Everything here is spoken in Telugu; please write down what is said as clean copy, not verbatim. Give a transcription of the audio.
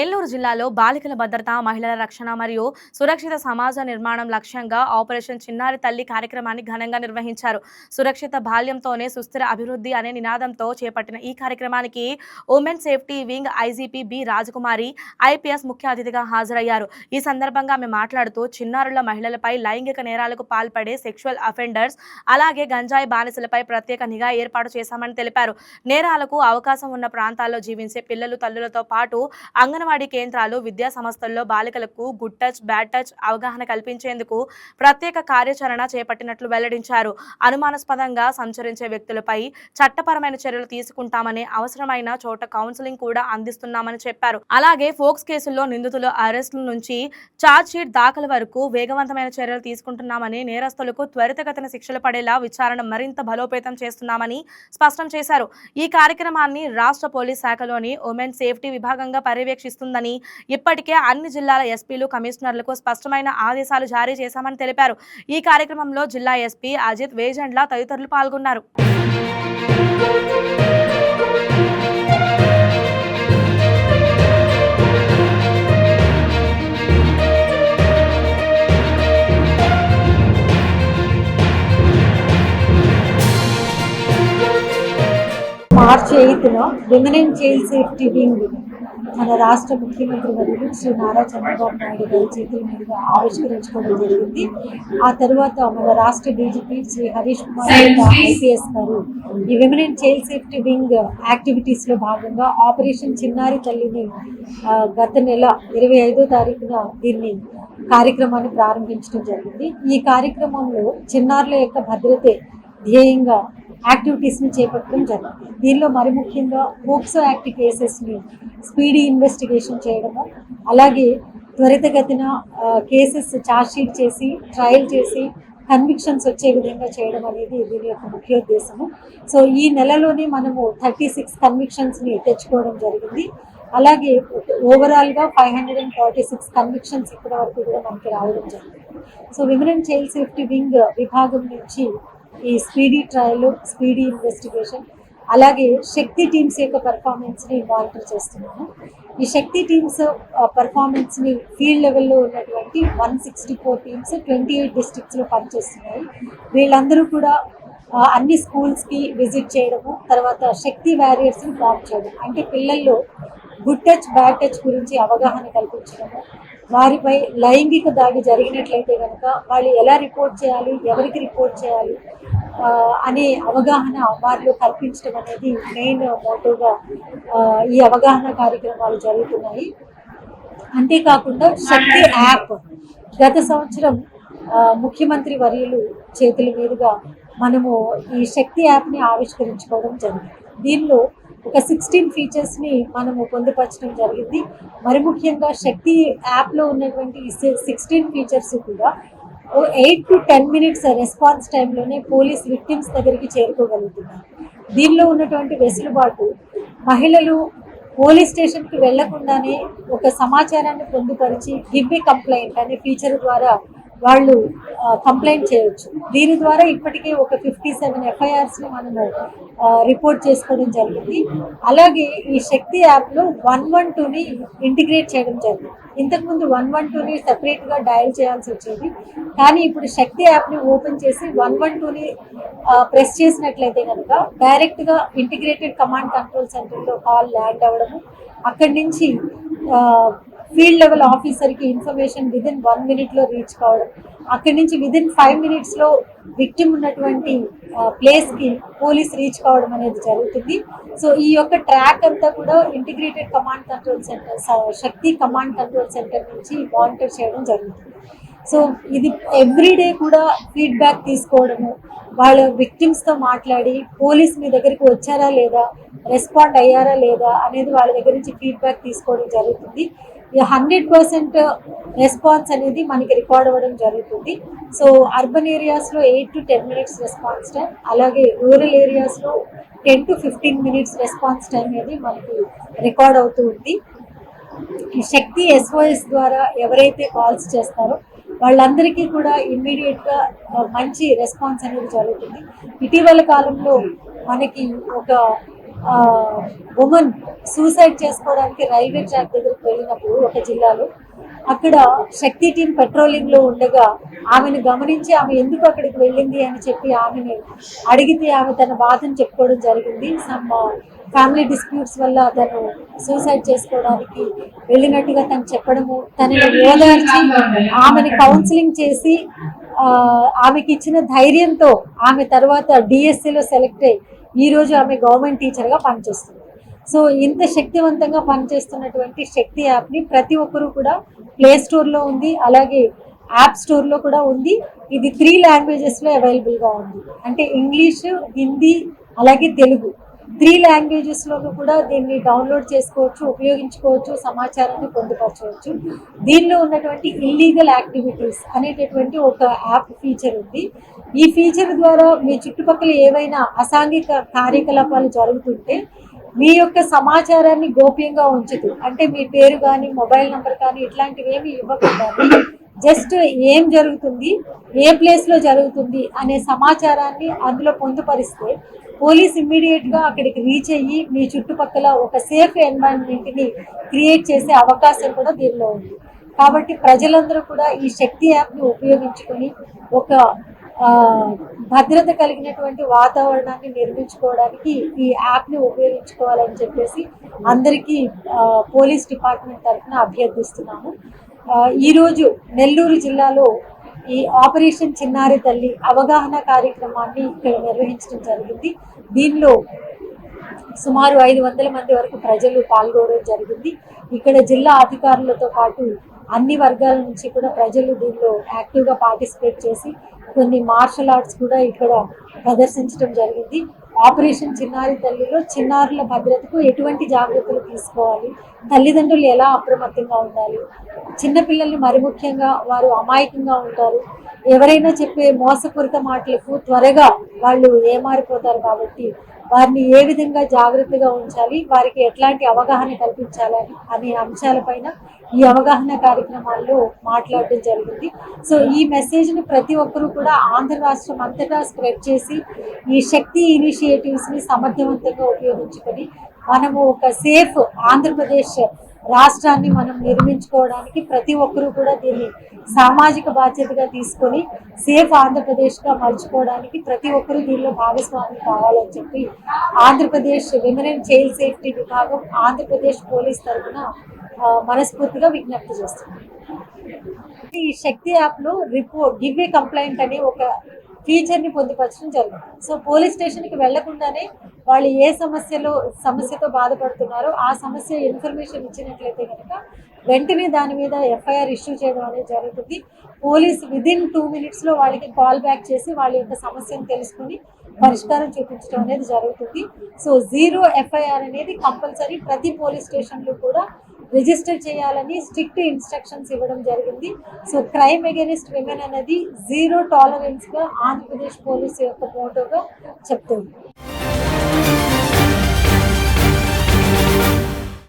నెల్లూరు జిల్లాలో బాలికల భద్రత, మహిళల రక్షణ మరియు సురక్షిత సమాజ నిర్మాణం లక్ష్యంగా ఆపరేషన్ చిన్నారి తల్లి కార్యక్రమాన్ని ఘనంగా నిర్వహించారు. సురక్షిత బాల్యంతోనే సుస్థిర అభివృద్ధి అనే నినాదంతో చేపట్టిన ఈ కార్యక్రమానికి women safety wing IGP B Rajakumari IPS ముఖ్య అతిథిగా హాజరయ్యారు. ఈ సందర్భంగా ఆమె మాట్లాడుతూ చిన్నారుల మహిళలపై లైంగిక నేరాలకు పాల్పడే సెక్షువల్ అఫెండర్స్ అలాగే గంజాయి బానిసలపై ప్రత్యేక నిఘా ఏర్పాటు చేశామని తెలిపారు. నేరాలకు అవకాశం ఉన్న ప్రాంతాల్లో జీవించే పిల్లలు, తల్లులతో పాటు అంగన్వాడీ కేంద్రాలు, విద్యా సంస్థల్లో బాలికలకు గుడ్ టచ్, బ్యాడ్ టచ్ అవగాహన కల్పించేందుకు ప్రత్యేక కార్యాచరణ చేపట్టినట్లు వెల్లడించారు. అనుమానాస్పదంగా సంచరించే వ్యక్తులపై చట్టపరమైన చర్యలు తీసుకుంటామని, అవసరమైన చోట కౌన్సిలింగ్ కూడా అందిస్తున్నామని చెప్పారు. అలాగే ఫోక్స్ కేసుల్లో నిందితుల అరెస్టుల నుంచి ఛార్జ్ షీట్ దాఖలు వరకు వేగవంతమైన చర్యలు తీసుకుంటున్నామని, నేరస్తులకు త్వరితగతిన శిక్షలు పడేలా విచారణ మరింత బలోపేతం చేస్తున్నామని స్పష్టం చేశారు. ఈ కార్యక్రమాన్ని రాష్ట్ర పోలీస్ శాఖలోని ఉమెన్ సేఫ్టీ విభాగంగా పర్యవేక్షిస్తుందని, ఇప్పటికే అన్ని జిల్లాల ఎస్పీలు, కమిషనర్లకు స్పష్టమైన ఆదేశాలు జారీ చేశామని తెలిపారు. ఈ కార్యక్రమంలో జిల్లా ఎస్పీ అజిత్ వేజండ్ల తదితరులు పాల్గొన్నారు. మార్చి 8న women and child safety wing మన రాష్ట్ర ముఖ్యమంత్రి వర్యులు శ్రీ నారా చంద్రబాబు నాయుడు గారి చేతుల మీదుగా ఆవిష్కరించుకోవడం జరిగింది. ఆ తర్వాత మన రాష్ట్ర డీజీపీ శ్రీ హరీష్ కుమార్ ఐపీఎస్ గారు ఈ women and child safety wing యాక్టివిటీస్లో భాగంగా ఆపరేషన్ చిన్నారి తల్లిని గత నెల 25వ తారీఖున దీన్ని కార్యక్రమాన్ని ప్రారంభించడం జరిగింది. ఈ కార్యక్రమంలో చిన్నారుల యొక్క భద్రతే ధ్యేయంగా యాక్టివిటీస్ని చేపట్టడం జరిగింది. దీనిలో మరి ముఖ్యంగా పోక్సో యాక్ట్ కేసెస్ని స్పీడీ ఇన్వెస్టిగేషన్ చేయడము, అలాగే త్వరితగతిన కేసెస్ ఛార్జ్షీట్ చేసి ట్రయల్ చేసి కన్విక్షన్స్ వచ్చే విధంగా చేయడం అనేది దీని యొక్క ముఖ్యోద్దేశము. సో ఈ నెలలోనే మనము 36 కన్విక్షన్స్ని తెచ్చుకోవడం జరిగింది. అలాగే ఓవరాల్గా 546 కన్విక్షన్స్ ఇప్పటి వరకు కూడా మనకి రావడం జరిగింది. So women and child safety wing విభాగం నుంచి ఈ స్పీడీ ట్రయల్, స్పీడీ ఇన్వెస్టిగేషన్, అలాగే శక్తి టీమ్స్ యొక్క పర్ఫార్మెన్స్ని మానిటర్ చేస్తున్నాము. ఈ శక్తి టీమ్స్ పర్ఫార్మెన్స్ని ఫీల్డ్ లెవెల్లో ఉన్నటువంటి 164 టీమ్స్ 28 డిస్ట్రిక్ట్స్లో పనిచేస్తున్నాయి. వీళ్ళందరూ కూడా అన్ని స్కూల్స్కి విజిట్ చేయడము, తర్వాత శక్తి వారియర్స్ని ఫామ్ చేయడం, అంటే పిల్లల్లో గుడ్ టచ్, బ్యాడ్ టచ్ గురించి అవగాహన కల్పించడము, వారిపై లైంగిక దాడి జరిగినట్లయితే కనుక వాళ్ళు ఎలా రిపోర్ట్ చేయాలి, ఎవరికి రిపోర్ట్ చేయాలి అనే అవగాహన వారిలో కల్పించడం అనేది మెయిన్ మోటోగా ఈ అవగాహన కార్యక్రమాలు జరుగుతున్నాయి. అంతేకాకుండా శక్తి యాప్ గత సంవత్సరం ముఖ్యమంత్రి వర్యులు చేతుల మీదుగా మనము ఈ శక్తి యాప్ని ఆవిష్కరించుకోవడం జరిగింది. దీనిలో ఒక 16 ఫీచర్స్ని మనము పొందుపరచడం జరిగింది. మరి ముఖ్యంగా శక్తి యాప్లో ఉన్నటువంటి ఈ 16 ఫీచర్స్ కూడా 8 to 10 మినిట్స్ రెస్పాన్స్ టైంలోనే పోలీస్ విక్టిమ్స్ దగ్గరికి చేరుకోగలుగుతున్నారు. దీనిలో ఉన్నటువంటి వెసులుబాటు మహిళలు పోలీస్ స్టేషన్కి వెళ్లకుండానే ఒక సమాచారాన్ని పొందుపరిచి గివ్ ఏ కంప్లైంట్ అనే ఫీచర్ ద్వారా వాళ్ళు కంప్లైంట్ చేయొచ్చు. దీని ద్వారా ఇప్పటికే ఒక 57 ఎఫ్ఐఆర్స్ని మనము రిపోర్ట్ చేసుకోవడం జరిగింది. అలాగే ఈ శక్తి యాప్లో 112ని ఇంటిగ్రేట్ చేయడం జరిగింది. ఇంతకుముందు 112ని సెపరేట్గా డయల్ చేయాల్సి వచ్చేది, కానీ ఇప్పుడు శక్తి యాప్ని ఓపెన్ చేసి 112ని ప్రెస్ చేసినట్లయితే కనుక డైరెక్ట్గా ఇంటిగ్రేటెడ్ కమాండ్ కంట్రోల్ సెంటర్లో కాల్ ల్యాండ్ అవ్వడము, అక్కడి నుంచి ఫీల్డ్ లెవెల్ ఆఫీసర్కి ఇన్ఫర్మేషన్ విదిన్ 1 మినిట్లో రీచ్ కావడం, అక్కడి నుంచి విదిన్ 5 మినిట్స్లో విక్టిమ్ ఉన్నటువంటి ప్లేస్కి పోలీస్ రీచ్ కావడం అనేది జరుగుతుంది. సో ఈ యొక్క ట్రాక్ అంతా కూడా ఇంటిగ్రేటెడ్ కమాండ్ కంట్రోల్ సెంటర్, శక్తి కమాండ్ కంట్రోల్ సెంటర్ నుంచి మానిటర్ చేయడం జరుగుతుంది. సో ఇది ఎవ్రీడే కూడా ఫీడ్బ్యాక్ తీసుకోవడము, వాళ్ళ విక్టిమ్స్తో మాట్లాడి పోలీస్ మీ దగ్గరికి వచ్చారా లేదా, రెస్పాండ్ అయ్యారా లేదా అనేది వాళ్ళ దగ్గర నుంచి ఫీడ్బ్యాక్ తీసుకోవడం జరుగుతుంది. 100% రెస్పాన్స్ అనేది మనకి రికార్డ్ అవ్వడం జరుగుతుంది. సో అర్బన్ ఏరియాస్లో 8 to 10 మినిట్స్ రెస్పాన్స్ టైం, అలాగే రూరల్ ఏరియాస్లో 10 to 15 మినిట్స్ రెస్పాన్స్ టైం అనేది మనకి రికార్డ్ అవుతూ ఉంది. ఈ శక్తి SOS ద్వారా ఎవరైతే కాల్స్ చేస్తారో వాళ్ళందరికీ కూడా ఇమ్మీడియట్గా మంచి రెస్పాన్స్ అనేది జరుగుతుంది. ఇటీవల కాలంలో మనకి ఒక ఉమెన్ సూసైడ్ చేసుకోవడానికి రైల్వే ట్రాక్ దగ్గరికి వెళ్ళినప్పుడు ఒక జిల్లాలో అక్కడ శక్తి టీం పెట్రోలింగ్ లో ఉండగా ఆమెను గమనించి ఆమె ఎందుకు అక్కడికి వెళ్ళింది అని చెప్పి ఆమెను అడిగితే ఆమె తన బాధను చెప్పుకోవడం జరిగింది. సమ్ ఫ్యామిలీ డిస్ప్యూట్స్ వల్ల తను సూసైడ్ చేసుకోవడానికి వెళ్ళినట్టుగా తను చెప్పడము, తనని ఓదార్చి ఆమెను కౌన్సిలింగ్ చేసి ఆమెకి ఇచ్చిన ధైర్యంతో ఆమె తర్వాత డిఎస్సిలో సెలెక్ట్ అయ్యి ఈరోజు ఆమె గవర్నమెంట్ టీచర్గా పనిచేస్తుంది. సో ఇంత శక్తివంతంగా పనిచేస్తున్నటువంటి శక్తి యాప్ని ప్రతి ఒక్కరూ కూడా ప్లే స్టోర్లో ఉంది, అలాగే యాప్ స్టోర్లో కూడా ఉంది. ఇది 3 లాంగ్వేజెస్లో అవైలబుల్గా ఉంది. అంటే ఇంగ్లీషు, హిందీ, అలాగే తెలుగు 3 లాంగ్వేజెస్లోనూ కూడా దీన్ని డౌన్లోడ్ చేసుకోవచ్చు, ఉపయోగించుకోవచ్చు, సమాచారాన్ని పొందుపరచవచ్చు. దీనిలో ఉన్నటువంటి ఇల్లీగల్ యాక్టివిటీస్ అనేటటువంటి ఒక యాప్ ఫీచర్ ఉంది. ఈ ఫీచర్ ద్వారా మీ చుట్టుపక్కల ఏవైనా అసాంఘిక కార్యకలాపాలు జరుగుతుంటే మీ యొక్క సమాచారాన్ని గోప్యంగా ఉంచుతూ, అంటే మీ పేరు కానీ మొబైల్ నంబర్ కానీ ఇట్లాంటివి ఏమి ఇవ్వకుండా జస్ట్ ఏం జరుగుతుంది, ఏ ప్లేస్లో జరుగుతుంది అనే సమాచారాన్ని అందులో పొందుపరిస్తే పోలీస్ ఇమ్మీడియట్గా అక్కడికి రీచ్ అయ్యి మీ చుట్టుపక్కల ఒక సేఫ్ ఎన్వైరన్మెంట్ని క్రియేట్ చేసే అవకాశం కూడా దీనిలో ఉంది. కాబట్టి ప్రజలందరూ కూడా ఈ శక్తి యాప్ని ఉపయోగించుకొని ఒక భద్రత కలిగినటువంటి వాతావరణాన్ని నిర్మించుకోవడానికి ఈ యాప్ని ఉపయోగించుకోవాలని చెప్పేసి అందరికీ పోలీస్ డిపార్ట్మెంట్ తరఫున అభ్యర్థిస్తున్నాము. ఈరోజు నెల్లూరు జిల్లాలో ఈ ఆపరేషన్ చిన్నారి తల్లి అవగాహన కార్యక్రమాన్ని ఇక్కడ నిర్వహించడం జరిగింది. దీనిలో సుమారు 500 మంది వరకు ప్రజలు పాల్గొనడం జరిగింది. ఇక్కడ జిల్లా అధికారులతో పాటు అన్ని వర్గాల నుంచి కూడా ప్రజలు దీనిలో యాక్టివ్గా పార్టిసిపేట్ చేసి కొన్ని మార్షల్ ఆర్ట్స్ కూడా ఇక్కడ ప్రదర్శించడం జరిగింది. ఆపరేషన్ చిన్నారి తల్లిలో చిన్నారుల భద్రతకు ఎటువంటి జాగ్రత్తలు తీసుకోవాలి, తల్లిదండ్రులు ఎలా అప్రమత్తంగా ఉండాలి, చిన్నపిల్లల్ని మరి ముఖ్యంగా వారు అమాయకంగా ఉంటారు, ఎవరైనా చెప్పే మోసపూరిత మాటలకు త్వరగా వాళ్ళు ఏమారిపోతారు కాబట్టి వారిని ఏ విధంగా జాగ్రత్తగా ఉంచాలి, వారికి ఎట్లాంటి అవగాహన కల్పించాలని అనే అంశాలపైన ఈ అవగాహన కార్యక్రమాల్లో మాట్లాడడం జరిగింది. సో ఈ మెసేజ్ని ప్రతి ఒక్కరూ కూడా ఆంధ్ర రాష్ట్రం అంతటా స్ప్రెడ్ చేసి ఈ శక్తి ఇనిషియేటివ్స్ని సమర్థవంతంగా ఉపయోగించుకొని మనము ఒక సేఫ్ ఆంధ్రప్రదేశ్ రాష్ట్రాన్ని మనం నిర్మించుకోవడానికి ప్రతి ఒక్కరూ కూడా దీన్ని సామాజిక బాధ్యతగా తీసుకొని సేఫ్ ఆంధ్రప్రదేశ్గా మలుచుకోవడానికి ప్రతి ఒక్కరూ దీనిలో భాగస్వామ్యం కావాలని చెప్పి Andhra Pradesh women and child safety విభాగం ఆంధ్రప్రదేశ్ పోలీస్ తరఫున మనస్ఫూర్తిగా విజ్ఞప్తి చేస్తున్నాం. ఈ శక్తి యాప్లో గివ్ ఏ కంప్లైంట్ అనే ఒక ఫీచర్ని పొందుపరచడం జరిగింది. సో పోలీస్ స్టేషన్కి వెళ్లకుండానే వాళ్ళు ఏ సమస్యతో బాధపడుతున్నారో ఆ సమస్య ఇన్ఫర్మేషన్ ఇచ్చినట్లయితే కనుక వెంటనే దాని మీద ఎఫ్ఐఆర్ ఇష్యూ చేయడం అనేది జరుగుతుంది. పోలీస్ విదిన్ 2 minutesలో వాళ్ళకి కాల్ బ్యాక్ చేసి వాళ్ళ యొక్క సమస్యను తెలుసుకుని పరిష్కారం చూపించడం అనేది జరుగుతుంది. సో 0 ఎఫ్ఐఆర్ అనేది కంపల్సరీ ప్రతి పోలీస్ స్టేషన్లో కూడా రిజిస్టర్ చేయాలని స్ట్రిక్ట్ ఇన్స్ట్రక్షన్స్ ఇవ్వడం జరిగింది. సో క్రైమ్ అగైనిస్ట్ విమెన్ అనేది 0 టాలరెన్స్గా ఆంధ్రప్రదేశ్ పోలీసు యొక్క మోటోగా చెప్తుంది.